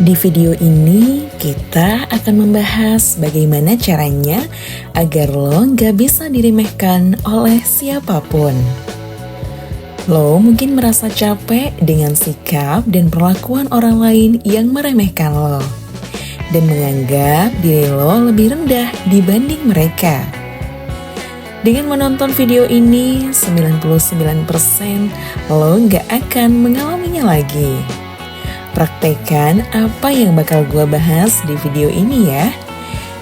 Di video ini, kita akan membahas bagaimana caranya agar lo nggak bisa diremehkan oleh siapapun. Lo mungkin merasa capek dengan sikap dan perlakuan orang lain yang meremehkan lo dan menganggap diri lo lebih rendah dibanding mereka. Dengan menonton video ini, 99% lo nggak akan mengalaminya lagi. Praktekkan apa yang bakal gue bahas di video ini ya.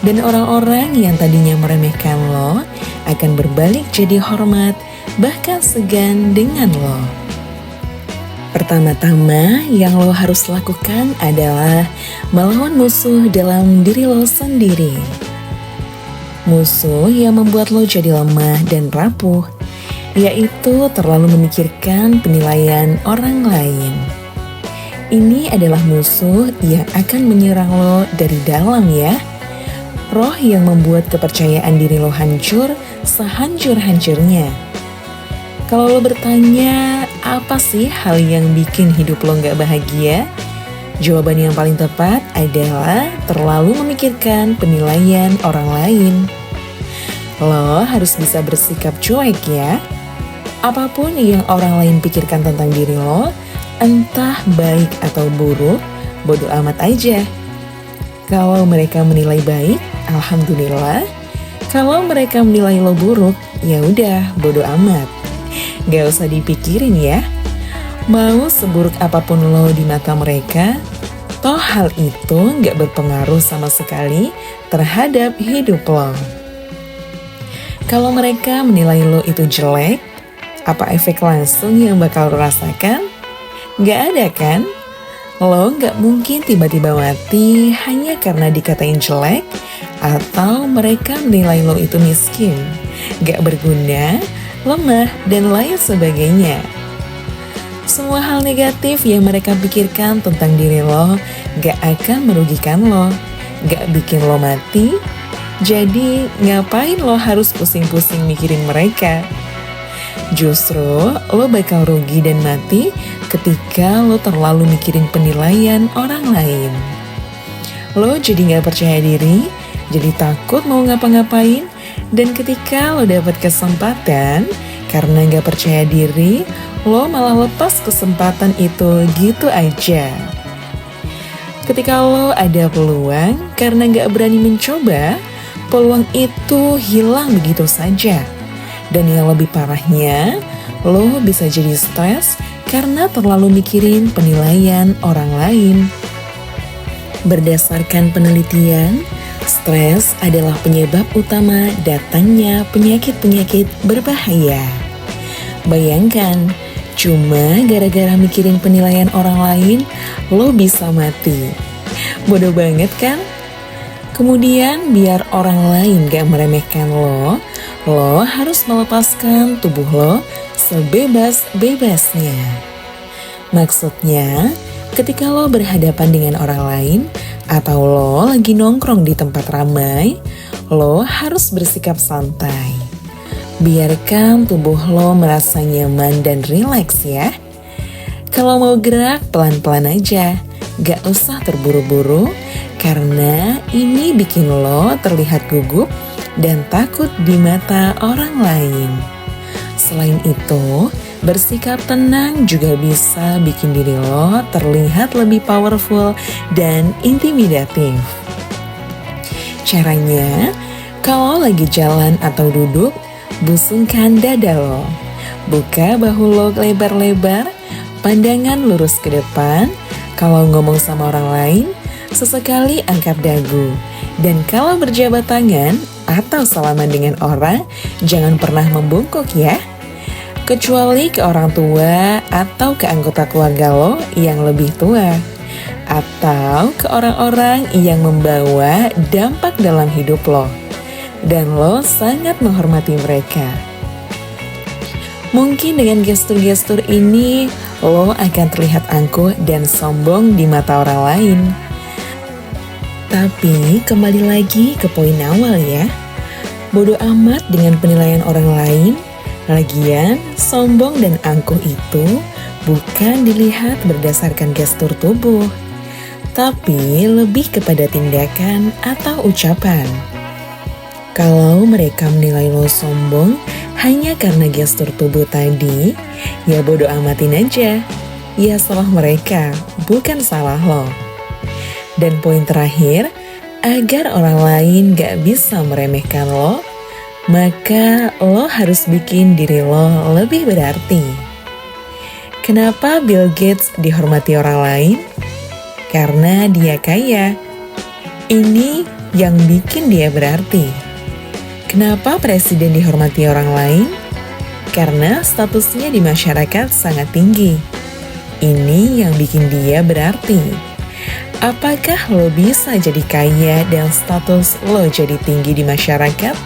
Dan orang-orang yang tadinya meremehkan lo akan berbalik jadi hormat, bahkan segan dengan lo. Pertama-tama yang lo harus lakukan adalah melawan musuh dalam diri lo sendiri. Musuh yang membuat lo jadi lemah dan rapuh, yaitu terlalu memikirkan penilaian orang lain. Ini adalah musuh yang akan menyerang lo dari dalam ya. Roh yang membuat kepercayaan diri lo hancur sehancur-hancurnya. Kalau lo bertanya, apa sih hal yang bikin hidup lo gak bahagia? Jawaban yang paling tepat adalah terlalu memikirkan penilaian orang lain. Lo harus bisa bersikap cuek ya. Apapun yang orang lain pikirkan tentang diri lo, entah baik atau buruk, bodo amat aja. Kalau mereka menilai baik, alhamdulillah. Kalau mereka menilai lo buruk, ya udah, bodo amat. Gak usah dipikirin ya. Mau seburuk apapun lo di mata mereka, toh hal itu gak berpengaruh sama sekali terhadap hidup lo. Kalau mereka menilai lo itu jelek, apa efek langsung yang bakal lo rasakan? Gak ada kan? Lo gak mungkin tiba-tiba mati hanya karena dikatain jelek atau mereka menilai lo itu miskin, gak berguna, lemah, dan lain sebagainya. Semua hal negatif yang mereka pikirkan tentang diri lo gak akan merugikan lo, gak bikin lo mati. Jadi ngapain lo harus pusing-pusing mikirin mereka? Justru lo bakal rugi dan mati ketika lo terlalu mikirin penilaian orang lain. Lo jadi gak percaya diri, jadi takut mau ngapa-ngapain, dan ketika lo dapat kesempatan, karena gak percaya diri, lo malah lepas kesempatan itu gitu aja. Ketika lo ada peluang, karena gak berani mencoba, peluang itu hilang begitu saja. Dan yang lebih parahnya, lo bisa jadi stres karena terlalu mikirin penilaian orang lain. Berdasarkan penelitian, stres adalah penyebab utama datangnya penyakit-penyakit berbahaya. Bayangkan, cuma gara-gara mikirin penilaian orang lain, lo bisa mati. Bodoh banget kan? Kemudian biar orang lain gak meremehkan lo harus melepaskan tubuh lo sebebas-bebasnya. Maksudnya, ketika lo berhadapan dengan orang lain atau lo lagi nongkrong di tempat ramai, lo harus bersikap santai. Biarkan tubuh lo merasa nyaman dan rileks ya. Kalau mau gerak pelan-pelan aja, gak usah terburu-buru, karena ini bikin lo terlihat gugup dan takut di mata orang lain. Selain itu, bersikap tenang juga bisa bikin diri lo terlihat lebih powerful dan intimidatif. Caranya, kalau lagi jalan atau duduk, busungkan dada lo. Buka bahu lo lebar-lebar, pandangan lurus ke depan. Kalau ngomong sama orang lain, sesekali angkat dagu. Dan kalau berjabat tangan atau salaman dengan orang, jangan pernah membungkuk ya. Kecuali ke orang tua atau ke anggota keluarga lo yang lebih tua. Atau ke orang-orang yang membawa dampak dalam hidup lo. Dan lo sangat menghormati mereka. Mungkin dengan gestur-gestur ini, lo akan terlihat angkuh dan sombong di mata orang lain. Tapi kembali lagi ke poin awal ya. Bodoh amat dengan penilaian orang lain. Lagian, sombong dan angkuh itu bukan dilihat berdasarkan gestur tubuh, tapi lebih kepada tindakan atau ucapan. Kalau mereka menilai lo sombong hanya karena gestur tubuh tadi, ya bodo amatin aja. Ya salah mereka, bukan salah lo. Dan poin terakhir, agar orang lain gak bisa meremehkan lo, maka lo harus bikin diri lo lebih berarti. Kenapa Bill Gates dihormati orang lain? Karena dia kaya. Ini yang bikin dia berarti. Kenapa presiden dihormati orang lain? Karena statusnya di masyarakat sangat tinggi. Ini yang bikin dia berarti. Apakah lo bisa jadi kaya dan status lo jadi tinggi di masyarakat?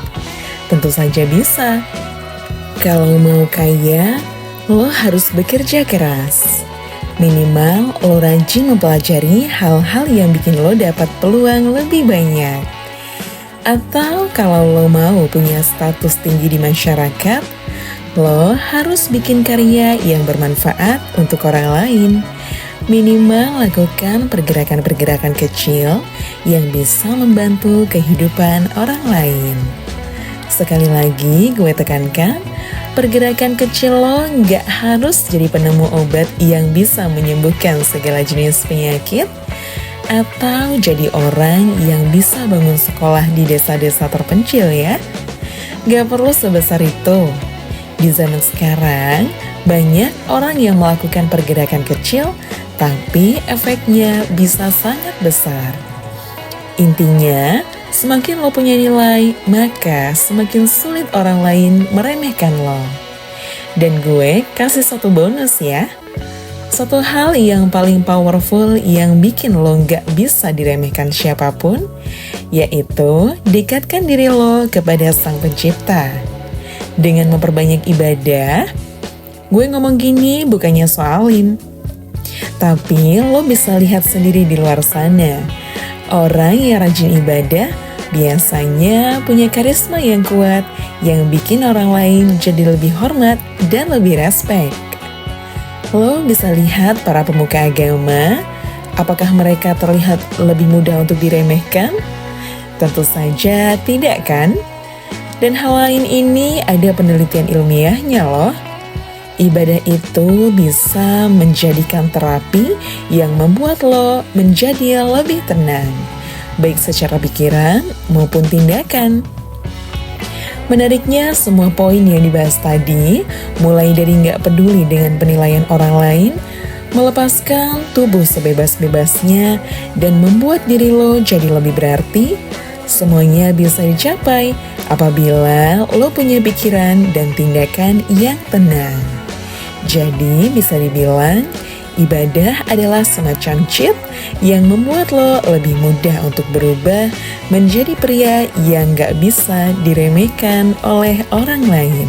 Tentu saja bisa. Kalau mau kaya, lo harus bekerja keras. Minimal lo rajin mempelajari hal-hal yang bikin lo dapat peluang lebih banyak. Atau kalau lo mau punya status tinggi di masyarakat, lo harus bikin karya yang bermanfaat untuk orang lain. Minimal lakukan pergerakan-pergerakan kecil yang bisa membantu kehidupan orang lain. Sekali lagi gue tekankan, pergerakan kecil lo nggak harus jadi penemu obat yang bisa menyembuhkan segala jenis penyakit, atau jadi orang yang bisa bangun sekolah di desa-desa terpencil ya. Gak perlu sebesar itu. Di zaman sekarang, banyak orang yang melakukan pergerakan kecil, tapi efeknya bisa sangat besar. Intinya, semakin lo punya nilai, maka semakin sulit orang lain meremehkan lo. Dan gue kasih satu bonus ya. Satu hal yang paling powerful yang bikin lo gak bisa diremehkan siapapun, yaitu dekatkan diri lo kepada Sang Pencipta. Dengan memperbanyak ibadah, gue ngomong gini bukannya soalim, tapi lo bisa lihat sendiri di luar sana. Orang yang rajin ibadah biasanya punya karisma yang kuat yang bikin orang lain jadi lebih hormat dan lebih respek. Lo bisa lihat para pemuka agama, apakah mereka terlihat lebih mudah untuk diremehkan? Tentu saja tidak kan? Dan hal lain ini ada penelitian ilmiahnya loh. Ibadah itu bisa menjadikan terapi yang membuat lo menjadi lebih tenang, baik secara pikiran maupun tindakan. Menariknya, semua poin yang dibahas tadi, mulai dari nggak peduli dengan penilaian orang lain, melepaskan tubuh sebebas-bebasnya, dan membuat diri lo jadi lebih berarti, semuanya bisa dicapai apabila lo punya pikiran dan tindakan yang tenang. Jadi bisa dibilang, ibadah adalah semacam cheat yang membuat lo lebih mudah untuk berubah menjadi pria yang gak bisa diremehkan oleh orang lain.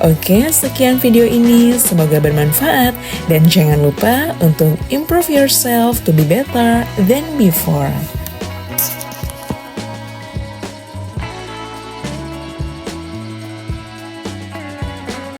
Oke, sekian video ini, semoga bermanfaat dan jangan lupa untuk improve yourself to be better than before.